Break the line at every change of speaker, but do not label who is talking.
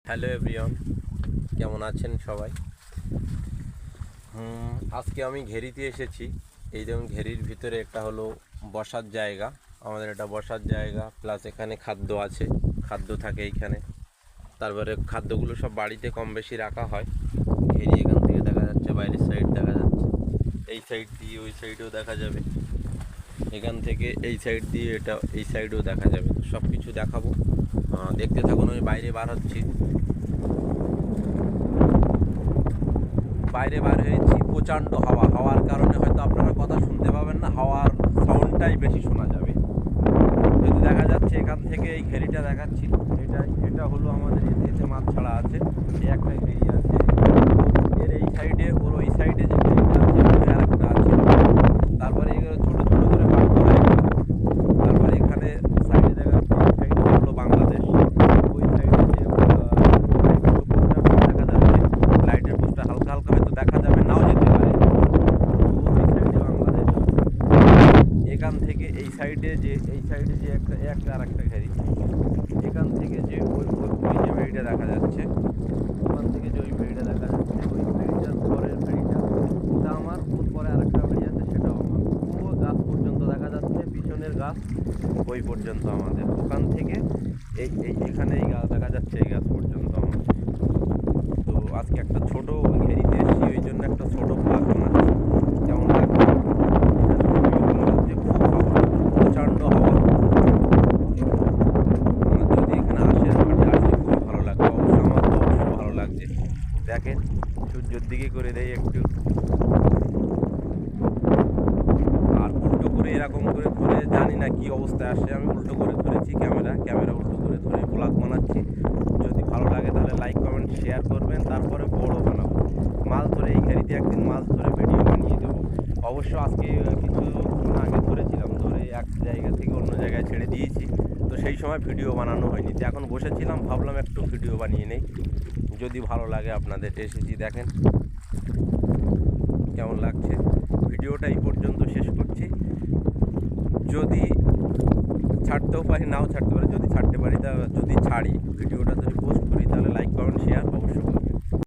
Hello everyone, কেমন আছেন সবাই? আজকে আমি ঘেরিতে এসেছি। এই যেমন ঘেরির ভিতরে একটা হলো বসার জায়গা, আমাদের এটা বসার জায়গা, প্লাস এখানে খাদ্য আছে, খাদ্য থাকে এইখানে। তারপরে খাদ্যগুলো সব বাড়িতে কম বেশি রাখা হয়। ঘেরি এখান থেকে দেখা যাচ্ছে, বাইরের সাইড দেখা যাচ্ছে, এই সাইড দিয়ে ওই সাইডেও দেখা যাবে, এখান থেকে এই সাইড দিয়ে এটা এই সাইডেও দেখা যাবে। সব কিছু দেখাবো, দেখতে থাকুন। আমি বাইরে বার হচ্ছি, বাইরে বার হয়েছি। প্রচণ্ড হাওয়ার কারণে হয়তো আপনারা কথা শুনতে পাবেন না, হাওয়ার সাউন্ডটাই বেশি শোনা যাবে। যদি দেখা যাচ্ছে এখান থেকে এই ঘেরিটা দেখাচ্ছি, এটা হলো আমাদের এতে মাছ ছাড়া আছে। এই একটা ঘেরি আছে, এর এই সাইডে, ওর ওই সাইডে যে ঘেরিটা আছে ওই আর একটা আছে। তারপরে এগুলো ছোটো ছোটো করে ভাগ করা এগুলো। তারপরে এখানে সাইডে দেখা, সাইডে হলো বাংলাদেশ। ওই সাইডে যে দেখা যাচ্ছে, লাইটের পোস্টটা হালকা হালকা হয়তো দেখা যাবে, নাও যেতে পারে। ওই সাইডে বাংলাদেশ। এখান থেকে এই সাইডে যে একটা আর একটা ঘেরি, এখান থেকে যে ওই যে ভেড়িটা দেখা যাচ্ছে, ওখান থেকে যে ওই ভেড়িটা দেখা যাচ্ছে, ওই ভেড়িটার পরের ভেড়িটা ওটা আমার, ওর পরে আরেকটা ভেড়ি আছে সেটাও আমার। ও গাছ পর্যন্ত দেখা যাচ্ছে, পিছনের গাছ ওই পর্যন্ত আমাদের। ওখান থেকে এখানে এই গাছ দেখা যাচ্ছে, এই গাছ পর্যন্ত আমার। তো আজকে একটা ছোট ঘেরিতে এসেছি, ওই জন্য একটা ছোট ব্লগ বানাচ্ছি। কেমন লাগছে? খুব হাওয়া, প্রচণ্ড হাওয়া। যদি এখানে আসেন, মাঠে আসলে খুবই ভালো লাগবে। অবশ্য আমার তো অবশ্য ভালো লাগছে। দেখেন, সূর্যের দিকে করে দেয় একটু, আর উল্টো করে এরকম করে ধরে জানি না কি অবস্থায় আসে। আমি উল্টো করে ধরেছি, ক্যামেরা উল্টো করে ধরে ব্লগ বানাচ্ছি। যদি ভালো লাগে তাহলে লাইক কমেন্ট শেয়ার করবেন। তারপরে বড় বানাবো, মাছ ধরে এই ঘেরিতে একদিন মাছ ধরে ভিডিও বানিয়ে দেবো। অবশ্য আজকে কিছুক্ষণ আগে ধরেছিলাম, ধরে এক জায়গা থেকে অন্য জায়গায় ছেড়ে দিয়েছি। তো সেই সময় ভিডিও বানানো হয়নি, তো এখন বসেছিলাম, ভাবলাম একটু ভিডিও বানিয়ে নেই। যদি ভালো লাগে আপনাদের, এসেছি দেখেন কেমন লাগছে। ভিডিওটা এই পর্যন্ত শেষ করছি। যদি ছাড়তেও পারি, নাও ছাড়তে পারি। যদি ছাড়তে পারি, তা যদি ছাড়ি ভিডিওটা, যদি পোস্ট করি, তাহলে লাইক কমেন্ট শেয়ার অবশ্যই করবেন।